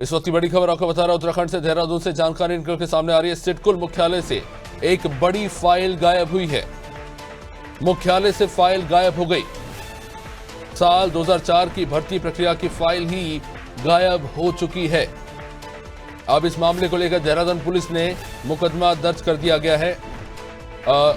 इस वक्त की बड़ी खबर आपको बता रहा हूं, उत्तराखंड से देहरादून से जानकारी निकल के सामने आ रही है। सिडकुल मुख्यालय से एक बड़ी फाइल गायब हुई है। मुख्यालय से फाइल गायब हो गई। साल 2004 की भर्ती प्रक्रिया की फाइल ही गायब हो चुकी है। अब इस मामले को लेकर देहरादून पुलिस ने मुकदमा दर्ज कर दिया गया है।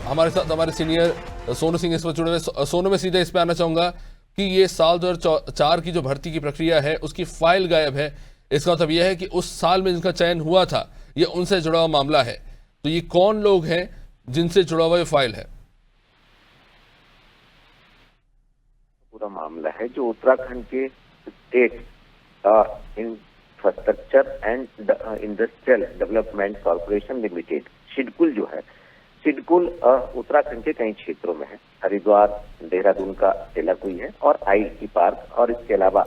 हमारे साथ हमारे सीनियर सोनू सिंह इस पर जुड़े हुए। सोनू, में सीधे इस पे आना चाहूंगा कि ये साल 2004 की जो भर्ती की प्रक्रिया है उसकी फाइल गायब है। इसका मतलब यह है कि उस साल में जिनका चयन हुआ था ये उनसे जुड़ा हुआ मामला है। तो ये कौन लोग हैं जिनसे जुड़ा हुआ ये फाइल है? पूरा मामला है जो उत्तराखंड के state infrastructure and industrial development corporation limited SIDCUL जो है, सिडकुल उत्तराखंड के कई क्षेत्रों में है। हरिद्वार, देहरादून का तेलाकुई है और आईटी पार्क, और इसके अलावा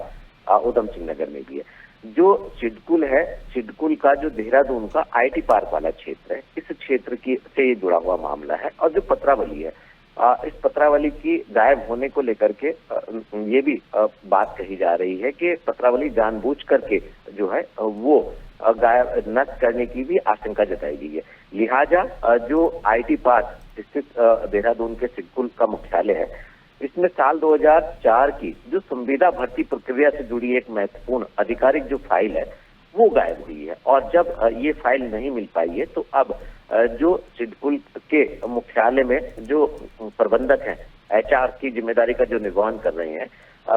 उधम सिंह नगर में भी है। जो सिडकुल है, सिडकुल का जो देहरादून का आईटी पार्क वाला क्षेत्र है, इस क्षेत्र की से ये जुड़ा हुआ मामला है। और जो पत्रावली है, इस पत्रावली की गायब होने को लेकर के ये भी बात कही जा रही है कि पत्रावली जानबूझ करके जो है वो गायब नष्ट करने की भी आशंका जताई गई है। लिहाजा जो आईटी पार्क स्थित देहरादून के सिडकुल का मुख्यालय है, इसमें साल 2004 की जो संविदा भर्ती प्रक्रिया से जुड़ी एक महत्वपूर्ण आधिकारिक जो फाइल है वो गायब हुई है। और जब ये फाइल नहीं मिल पाई है तो अब जो सिडकुल के मुख्यालय में जो प्रबंधक हैं, एचआर की जिम्मेदारी का जो निर्वहन कर रहे हैं,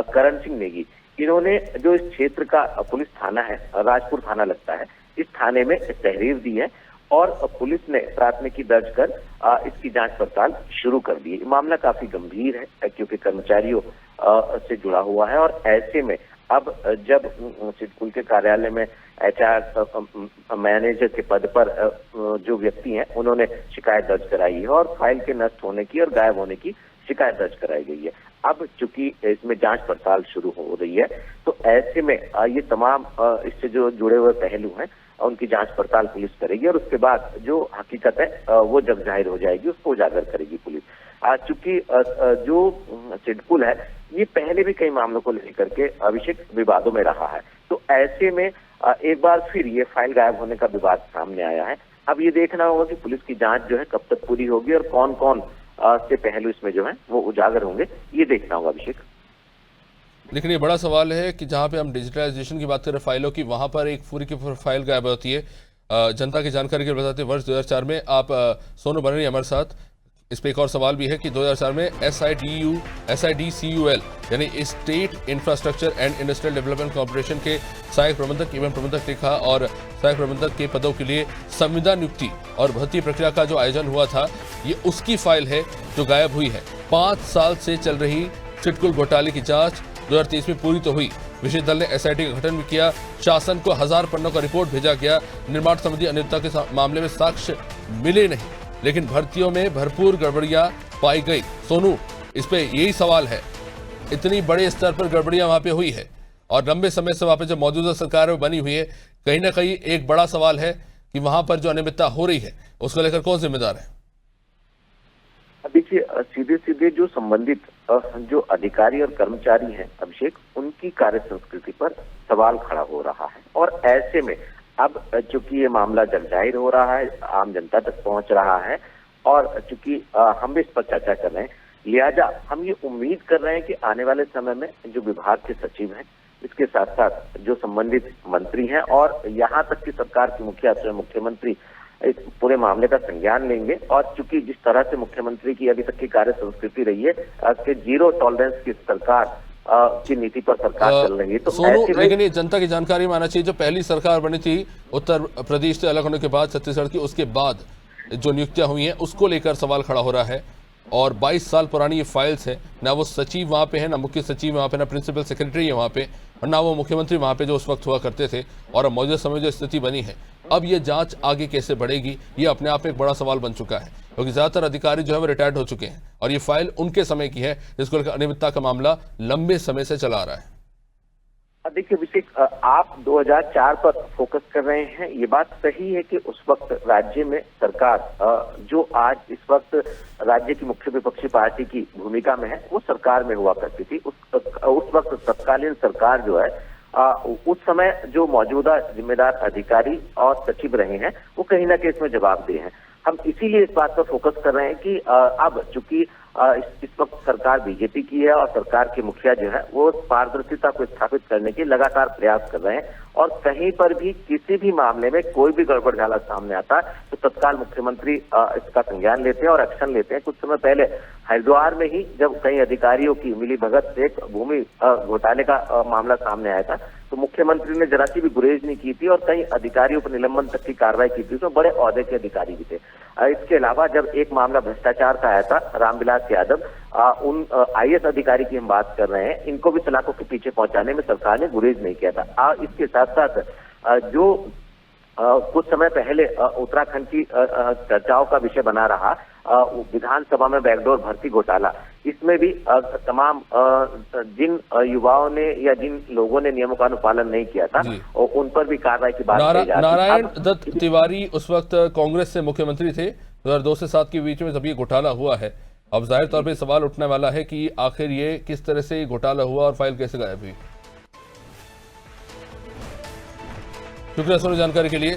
करण सिंह नेगी, इन्होंने जो इस क्षेत्र का पुलिस थाना है, राजपुर थाना लगता है, इस थाने में तहरीर दी है और पुलिस ने प्राथमिकी दर्ज कर इसकी जांच पड़ताल शुरू कर दी है। मामला काफी गंभीर है क्योंकि कर्मचारियों से जुड़ा हुआ है और ऐसे में अब जब सिडकुल के कार्यालय में एचआर मैनेजर के पद पर जो व्यक्ति हैं उन्होंने शिकायत दर्ज कराई है और फाइल के नष्ट होने की और गायब होने की शिकायत दर्ज कराई गई है। अब चूंकि इसमें जांच पड़ताल शुरू हो रही है तो ऐसे में ये तमाम इससे जो जुड़े हुए पहलू हैं उनकी जांच पड़ताल पुलिस करेगी और उसके बाद जो हकीकत है वो जब जाहिर हो जाएगी उसको उजागर करेगी पुलिस। चूंकि जो सिडकुल है ये पहले भी कई मामलों को लेकर के अभिषेक विवादों में रहा है, तो ऐसे में एक बार फिर ये फाइल गायब होने का विवाद सामने आया है। अब ये देखना होगा कि पुलिस की जांच जो है कब तक पूरी होगी और कौन कौन से पहलू इसमें जो है वो उजागर होंगे, ये देखना होगा अभिषेक। लेकिन ये बड़ा सवाल है कि जहां पे हम डिजिटलाइजेशन की बात करें फाइलों की, वहां पर एक पूरी की पूरी फाइल गायब होती है। जनता की जानकारी के लिए बताते हैं, वर्ष 2004 में आप सोनू बने रही हमारे साथ। इस पर एक और सवाल भी है कि 2004 में SIDCUL यानी state infrastructure and industrial development corporation के सहायक प्रबंधक एवं प्रबंधक लेखा और सहायक प्रबंधक के पदों के लिए संविदा नियुक्ति और भर्ती प्रक्रिया का जो आयोजन हुआ था, ये उसकी फाइल है जो गायब हुई है। 5 साल से चल रही सिडकुल घोटाले की जांच 2023 में पूरी तो हुई। विशेष दल ने SIT का गठन भी किया। शासन को 1000 पन्नों का रिपोर्ट भेजा गया। निर्माण संबंधी अनियमितता के मामले में साक्ष्य मिले नहीं, लेकिन भर्तियों में भरपूर गड़बड़ियां पाई गई। सोनू, इस पे यही सवाल है, इतनी बड़े स्तर पर गड़बड़ियां वहां पे हुई है और लंबे समय से वहां पे जो मौजूदा सरकार बनी हुई है, कहीं ना कहीं एक बड़ा सवाल है कि वहां पर जो अनियमितता हो रही है उसको लेकर कौन जिम्मेदार है? देखिए, सीधे सीधे जो संबंधित जो अधिकारी और कर्मचारी हैं अभिषेक, उनकी कार्य संस्कृति पर सवाल खड़ा हो रहा है। और ऐसे में अब चूंकि ये मामला जग जाहिर हो रहा है, आम जनता तक पहुंच रहा है और चूंकि हम भी इस पर चर्चा कर रहे हैं, लिहाजा हम ये उम्मीद कर रहे हैं कि आने वाले समय में जो विभाग के सचिव हैं, इसके साथ साथ जो संबंधित मंत्री हैं और यहाँ तक कि सरकार के मुखिया स्वयं मुख्यमंत्री इस पूरे मामले का संज्ञान लेंगे। और चूंकि जिस तरह से मुख्यमंत्री की अभी तक की कार्य संस्कृति रही है कि जीरो टॉलरेंस की सरकार की नीति पर सरकार चल रही है, तो सोनू, लेकिन ये जनता की जानकारी में आना चाहिए, जो पहली सरकार बनी थी उत्तर प्रदेश से अलग होने के बाद छत्तीसगढ़ की, उसके बाद जो नियुक्तियां हुई हैं उसको लेकर सवाल खड़ा हो रहा है। और 22 साल पुरानी ये फाइल्स है, ना वो सचिव वहाँ पे है, ना मुख्य सचिव वहाँ पे, ना प्रिंसिपल सेक्रेटरी है वहाँ पे, और ना वो मुख्यमंत्री वहाँ पे जो उस वक्त हुआ करते थे। और अब मौजूदा समय जो स्थिति बनी है, अब ये जांच आगे कैसे बढ़ेगी, ये अपने आप में एक बड़ा सवाल बन चुका है, क्योंकि ज्यादातर अधिकारी जो है वो रिटायर्ड हो चुके हैं और ये फाइल उनके समय की है जिसको लेकर अनियमितता का मामला लंबे समय से चला आ रहा है। देखिए अभिषेक, आप 2004 पर फोकस कर रहे हैं, ये बात सही है कि उस वक्त राज्य में सरकार जो आज इस वक्त राज्य की मुख्य विपक्षी पार्टी की भूमिका में है, वो सरकार में हुआ करती थी। उस वक्त तत्कालीन सरकार जो है उस समय जो मौजूदा जिम्मेदार अधिकारी और सचिव रहे हैं वो कहीं ना कहीं इसमें जवाबदेह हैं। हम इसीलिए इस बात पर फोकस कर रहे हैं कि अब चूंकि इस वक्त सरकार बीजेपी की है और सरकार के मुखिया जो है वो पारदर्शिता को स्थापित करने के लगातार प्रयास कर रहे हैं और कहीं पर भी किसी भी मामले में कोई भी गड़बड़ झाला सामने आता है तो तत्काल मुख्यमंत्री इसका संज्ञान लेते हैं और एक्शन लेते हैं। कुछ समय पहले हरिद्वार में ही जब कई अधिकारियों की मिलीभगत से एक भूमि घोटाले का मामला सामने आया था तो मुख्यमंत्री ने जरा सी भी गुरेज नहीं की थी और कई अधिकारियों पर निलंबन तक की कार्रवाई की थी। उसमें बड़े ओहदे के अधिकारी भी थे। इसके अलावा जब एक मामला भ्रष्टाचार का आया था रामविलास यादव, उन आईएएस अधिकारी की हम बात कर रहे हैं, इनको भी सलाखों के पीछे पहुंचाने में सरकार ने गुरेज नहीं किया था। इसके साथ साथ जो कुछ समय पहले उत्तराखंड की चर्चाओं का विषय बना रहा विधानसभा में बैकडोर भर्ती घोटाला, इसमें भी तमाम जिन युवाओं ने या जिन लोगों ने नियमों का अनुपालन नहीं किया था उन पर भी कार्रवाई की बात कही जा रही है। नारायण दत्त तिवारी उस वक्त कांग्रेस से मुख्यमंत्री थे 2002 से 7 के बीच में जब ये घोटाला हुआ है। अब जाहिर तौर पर सवाल उठने वाला है कि आखिर ये किस तरह से घोटाला हुआ और फाइल कैसे गायब हुई। शुक्रिया जानकारी के लिए।